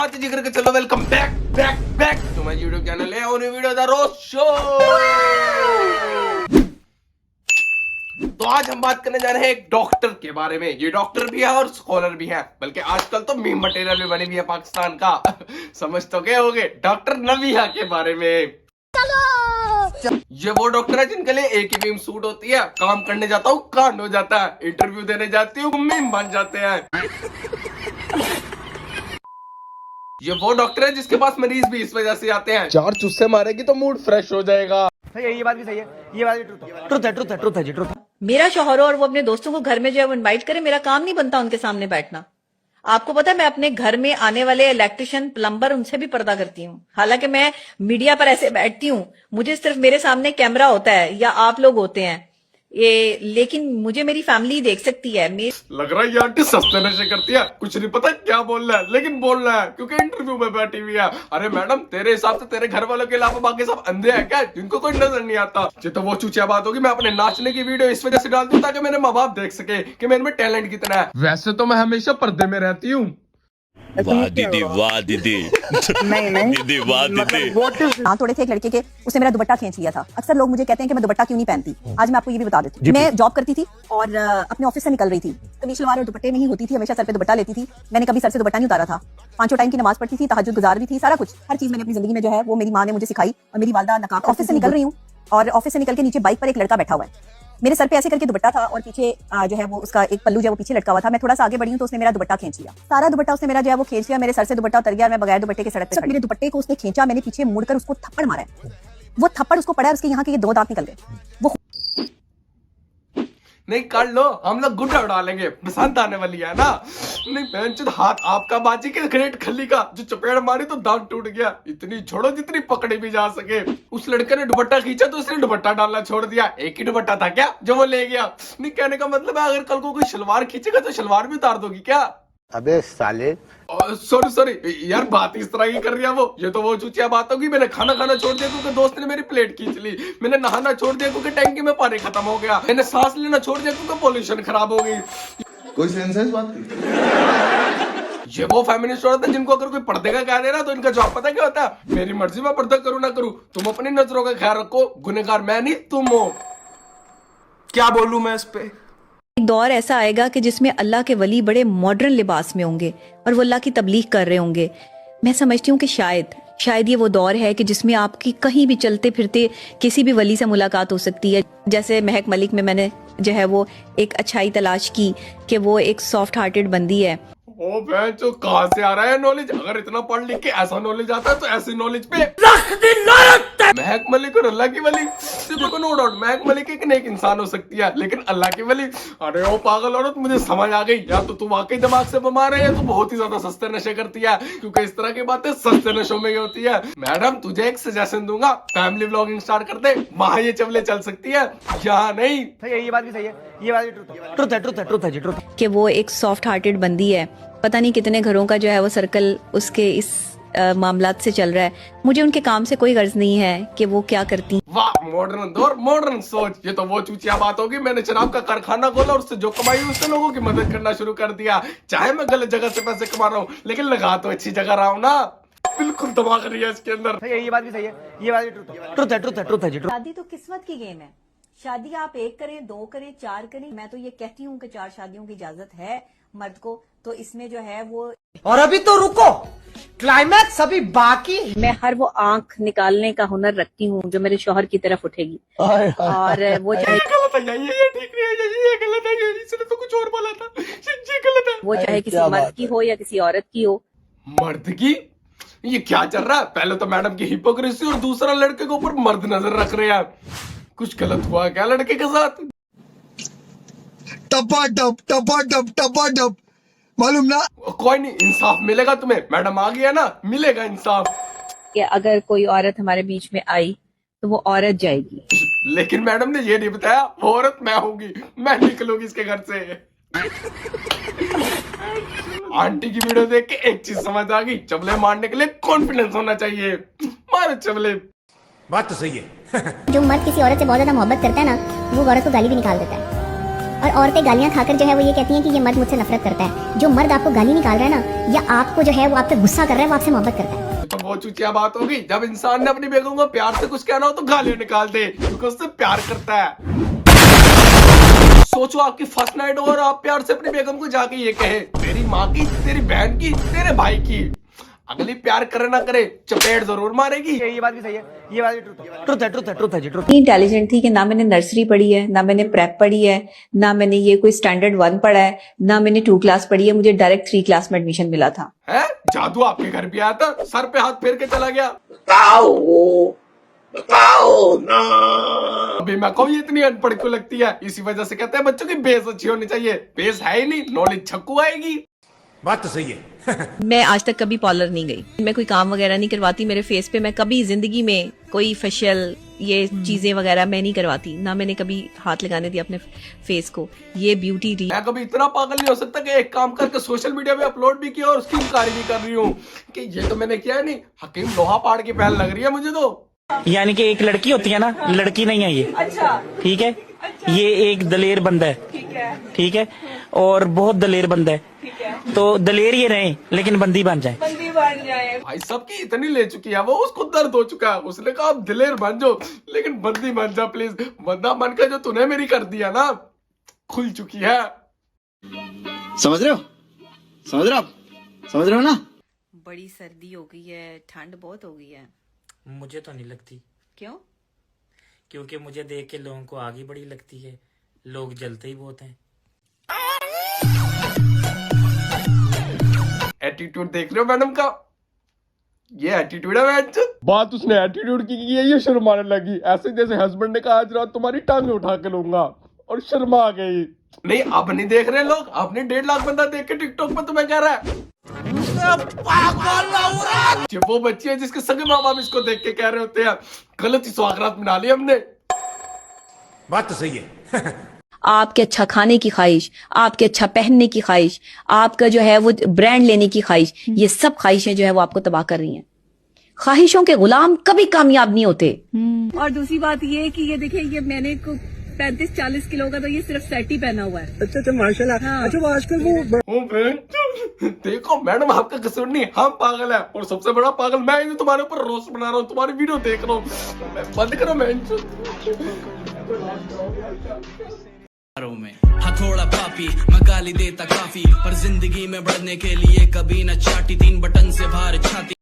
बात जिक्र के चलो welcome back back back to my YouTube channel है और वीडियो द रोज शो। तो आज हम बात करने जा रहे हैं एक डॉक्टर के बारे में। ये डॉक्टर भी है और स्कॉलर भी है, बल्कि आजकल तो मीम मटेरियल भी बनी हुई है पाकिस्तान का। समझ तो गए होगे डॉक्टर नवीहा के बारे में। ये वो डॉक्टर है जिनके लिए एक ही मीम सूट होती है। काम करने जाता हूँ कांड हो जाता है, इंटरव्यू देने जाती हूँ मीम बन जाते हैं। ये वो डॉक्टर है जिसके पास मरीज भी इस वजह से आते हैं, 4 चुस्से मारेगी तो मूड फ्रेश हो जाएगा। सही है, ये बात भी सही है, ये बात भी ट्रुथ है जी, ट्रुथ। मेरा शौहर और वो अपने दोस्तों को घर में जो है वो इनवाइट करे, मेरा काम नहीं बनता उनके सामने बैठना। आपको पता है मैं अपने घर में आने वाले इलेक्ट्रिशियन प्लम्बर उनसे भी पर्दा करती हूँ। हालांकि मैं मीडिया पर ऐसे बैठती हूँ, मुझे सिर्फ मेरे सामने कैमरा होता है या आप लोग होते हैं ये, लेकिन मुझे मेरी फैमिली देख सकती है। लग रहा है ये आंटी सस्ते नशे करती है, कुछ नहीं पता क्या बोल रहा है लेकिन बोल रहा है क्योंकि इंटरव्यू में बैठी हुई है। अरे मैडम तेरे हिसाब से तेरे घर वालों के अलावा बाकी सब अंधे हैं क्या, जिनको कोई नजर नहीं आता? ये तो वो चूचिया बात होगी। मैं अपने नाचने की वीडियो इस वजह से डाल दूं ताकि मेरे माँ बाप देख सके कि मेरे में टैलेंट कितना है। वैसे तो मैं हमेशा पर्दे में रहती हूँ। वाह दीदी वाह दीदी नहीं दीदी वाह दीदी। हाथ तोड़े थे एक लड़के के, उसने मेरा दुपट्टा खींच लिया था। अक्सर लोग मुझे कहते हैं कि मैं दुपट्टा क्यों नहीं पहनती। आज मैं आपको ये भी बता देती हूँ। मैं जॉब करती थी और अपने ऑफिस से निकल रही थी, कमीज सलवार और दुपट्टे में ही होती थी, हमेशा सर पे दुपट्टा लेती थी। मैंने कभी सर से दुपट्टा नहीं उतारा था। 5 टाइम की नमाज पढ़ती थी, तहज्जुद गुजार भी थी, सारा कुछ हर चीज मैंने अपनी जिंदगी में जो है वो मेरी माँ ने मुझे सिखाई। और मेरी वालदा नकाब। ऑफिस से निकल रही हूँ और ऑफिस से निकल के नीचे बाइक पर एक लड़का बैठा हुआ है, मेरे सर पे ऐसे करके दुपट्टा था और पीछे जो है वो उसका एक पल्लू जो है वो पीछे लटका हुआ था। मैं थोड़ा सा आगे बढ़ी हूँ तो उसने मेरा दुपट्टा खींच लिया, सारा दुपट्टा उसने मेरा जो है वो खींच लिया। मेरे सर से दुपट्टा उतर गया, मैं बगैर दुपट्टे के सड़क पे मेरे दुपट्टे को उसने खींचा, मैंने पीछे मुड़कर उसको थप्पड़ मारा है। वो थप्पड़ उसको पड़ा है, उसके यहाँ के ये 2 दांत निकल गए। वो नहीं कर लो, हम लोग गुड्डा उड़ा लेंगे, बसंत आने वाली है ना। नहीं बेंचुद हाथ आपका बाजी के ग्रेट खली का, जो चपेड़ मारी तो दांत टूट गया। इतनी छोड़ो जितनी पकड़ी भी जा सके। उस लड़के ने दुपट्टा खींचा तो उसने दुपट्टा डालना छोड़ दिया। एक ही दुपट्टा था क्या जो वो ले गया? नहीं कहने का मतलब है अगर कल को कोई शलवार खींचेगा तो शलवार भी उतार दोगी क्या? अबे साले, सॉरी यार, बात इस तरह की कर रही है वो। ये तो वो चूचिया बात होगी। मैंने खाना खाना छोड़ दिया क्योंकि दोस्त ने मेरी प्लेट खींच ली। मैंने नहाना छोड़ दिया क्योंकि टैंकी में पानी खत्म हो गया। मैंने सांस लेना छोड़ दिया क्योंकि पोल्यूशन खराब हो गई। कोई सेंस है इस बात की? ये वो फेमिनिस्ट औरत है जिनको अगर कोई पर्दे का कह दे ना तो इनका जवाब पता क्या होता है? मेरी मर्जी में पर्दा करूं ना करूं, तुम अपनी नजरों का ख्याल रखो, गुनहगार मैं नहीं तुम हो। क्या बोलूं मैं इस पे? एक दौर ऐसा आएगा कि जिसमें अल्लाह के वली बड़े मॉडर्न लिबास में होंगे और वो अल्लाह की तबलीग कर रहे होंगे। मैं समझती हूँ कि शायद ये वो दौर है कि जिसमें आपकी कहीं भी चलते फिरते किसी भी वली से मुलाकात हो सकती है। जैसे महक मलिक में मैंने जो है वो एक अच्छाई तलाश की कि वो एक सॉफ्ट हार्टेड बंदी है। ओ बहन जो कहाँ से आ रहा है नॉलेज? अगर इतना पढ़ लिख के ऐसा नॉलेज आता है तो ऐसी नॉलेज पे रख दी लानत। महक मलिक और अल्लाह की वली, देखो नो डाउट महक मलिक एक नेक इंसान हो सकती है, लेकिन अल्लाह की वली, अरे ओ पागल औरत, मुझे समझ आ गई। या तो तू वाकई दिमाग से बीमार है या तू बहुत ही ज्यादा सस्ते नशे करती है, क्योंकि इस तरह की बातें सस्ते नशों में ही होती है। मैडम तुझे एक सजेशन दूंगा, फैमिली व्लॉगिंग स्टार्ट कर दे, वहां ये चवले चल सकती है, यहाँ नहीं। सही है, ये बात भी सही है, ये बात भी ट्रुथ है जी, ट्रुथ। कि वो एक सॉफ्ट हार्टेड बंदी है। पता नहीं कितने घरों का जो है वो सर्कल उसके इस मामलात से चल रहा है। मुझे उनके काम से कोई गर्ज नहीं है कि वो क्या करती हैं। वाह मॉडर्न दौर मॉडर्न सोच। ये तो वो चूचिया बात होगी। मैंने शराब का कारखाना खोला और उससे जो कमाई उससे लोगों की मदद करना शुरू कर दिया। चाहे मैं गलत जगह से पैसे कमा रहा हूँ लेकिन लगा तो अच्छी जगह रहा हूँ ना। बिल्कुल दिमाग नहीं है इसके अंदर। सही है, ये बात भी सही है, ये बात भी ट्रुथ है जी, ट्रुथ। शादी तो किस्मत की गेम है। शादी आप 1 करें, 2 करें, 4 करें। मैं तो ये कहती हूँ कि 4 शादियों की इजाजत है मर्द को, तो इसमें जो है वो। और अभी तो रुको, क्लाइमैक्स अभी बाकी। मैं हर वो आंख निकालने का हुनर रखती हूँ जो मेरे शौहर की तरफ उठेगी। और वो चाहे गलत है, ये ठीक नहीं है, ये गलत है, इसने तो कुछ और बोला था, ये गलत है। वो चाहे किसी मर्द की हो या किसी औरत की हो। मर्द की? ये क्या चल रहा है? पहले तो मैडम की हिपोक्रेसी और दूसरा लड़के के ऊपर मर्द नजर रख रहे हैं। कुछ गलत हुआ क्या लड़के के साथ? टपा मालूम ना। कोई नहीं, इंसाफ मिलेगा तुम्हें। मैडम आ गया ना, मिलेगा इंसाफ। कि अगर कोई औरत हमारे बीच में आई तो वो औरत जाएगी। लेकिन मैडम ने ये नहीं बताया वो औरत मैं होगी, मैं निकलूंगी इसके घर से। आंटी की वीडियो देख के एक चीज समझ आ गई, चबले मारने के लिए कॉन्फिडेंस होना चाहिए। मारो चबले। बात तो सही है। जो मर्द किसी औरत से बहुत ज्यादा मोहब्बत करता है ना, वो औरत को गाली भी निकाल देता है। और औरतें गालियां खाकर जो है वो ये कहती हैं कि ये मर्द मुझसे नफरत करता है। जो मर्द आपको गाली निकाल रहा है ना, या आपको जो है वो आप पे गुस्सा कर रहा है, वो आपसे मोहब्बत करता है। तो वो चुतिया बात होगी जब इंसान ने अपनी बेगम को प्यार से कुछ कहना हो तो गालियां निकाल दे, क्योंकि उससे प्यार करता है। सोचो आपकी फर्स्ट नाइट हो और आप प्यार से अपनी बेगम को जाके ये कहे, तेरी माँ की, तेरी बहन की, तेरे भाई की। अगली प्यार करे ना करे, चपेट जरूर मारेगी। ये बात भी सही है, ये बात भी ट्रुथ है, ट्रुथ है, ट्रुथ है जी, ट्रुथ। इतनी इंटेलिजेंट थी कि ना मैंने नर्सरी पढ़ी है, ना मैंने प्रेप पढ़ी है, ना मैंने ये कोई स्टैंडर्ड 1 पढ़ा है, ना मैंने 2 क्लास पढ़ी है। मुझे डायरेक्ट 3 क्लास में एडमिशन मिला था। है जादू आपके घर भी आया था, सर पे हाथ फेर के चला गया। अभी मैं कहूँ ये इतनी अनपढ़ क्यों लगती है? इसी वजह से कहते हैं बच्चों की बेस अच्छी होनी चाहिए। बेस है ही नहीं, नॉलेज छक्कू आएगी। बात तो सही है। मैं आज तक कभी पार्लर नहीं गई, मैं कोई काम वगैरह नहीं करवाती। मेरे फेस पे मैं कभी जिंदगी में कोई फेशियल ये चीजें वगैरह मैं नहीं करवाती, ना मैंने कभी हाथ लगाने दिया अपने फेस को। ये ब्यूटी री मैं कभी इतना पागल नहीं हो सकता कि एक काम करके सोशल मीडिया पे अपलोड भी किया और उसकी इंकारी भी कर रही हूँ कि ये तो मैंने किया नहीं। हकीम लोहा पाड़ की पहल लग रही है मुझे तो। यानी कि एक लड़की होती है ना, लड़की नहीं है ये। अच्छा। ठीक है। अच्छा। ये एक दलेर बंदा है। ठीक है। ठीक है। और बहुत दलेर बंदा है। ठीक है। तो दलेर ये रहे लेकिन बंदी बन जाए। बंदी बन जाए। भाई सबकी इतनी ले चुकी है वो, उसको दर्द हो चुका है। उसने कहा आप दिलेर बन जाओ लेकिन बंदी बन जा प्लीज। बंदा बन के जो तूने मेरी कर दिया ना, खुल चुकी है। समझ रहे हो? समझ रहे हो आप? समझ रहे हो ना? बड़ी सर्दी हो गई है, ठंड बहुत हो गई है। मुझे तो नहीं लगती। क्यों? क्योंकि मुझे देख के लोगों को आग ही बड़ी लगती है। लोग जलते ही बहुत हैं। एटीट्यूड देख रहे हो मैडम का? ये एटीट्यूड है मैच। बात उसने एटीट्यूड की है, ये शर्माने लगी ऐसे जैसे हस्बैंड ने कहा आज रात तुम्हारी टांग उठा के लूंगा, और शर्मा गई। नहीं अब नहीं देख रहे लोग, अपने 1.5 लाख बंदा देख के टिकटॉक पे तुम्हें कह रहा है ये वो बच्ची है जिसके सगे माँ बाप इसको देख के कह रहे होते हैं। गलत ही स्वागत बना ली हमने। बात तो सही है। आपके अच्छा खाने की ख्वाहिश, आपके अच्छा पहनने की ख्वाहिश, आपका जो है वो ब्रांड लेने की ख्वाहिश, ये सब ख्वाहिशें जो है वो आपको तबाह कर रही हैं। ख्वाहिशों के गुलाम कभी कामयाब नहीं होते। और दूसरी बात ये कि ये देखिए, ये मैंने 35-40 किलो का तो ये सिर्फ सेट ही पहना हुआ है। अच्छा माशाल्लाह। हाँ। अच्छा वो आजकल वो देखो मैडम आपका कसूर नहीं, हम पागल है, और सबसे बड़ा पागल मैं ही तुम्हारे ऊपर रोस्ट बना रहा हूँ, तुम्हारी वीडियो देख रहा हूँ। बंद करो मैं हथौड़ा पापी मैं गाली देता काफी, पर जिंदगी में बढ़ने के लिए कभी न चाटी। 3 बटन से बाहर छाती।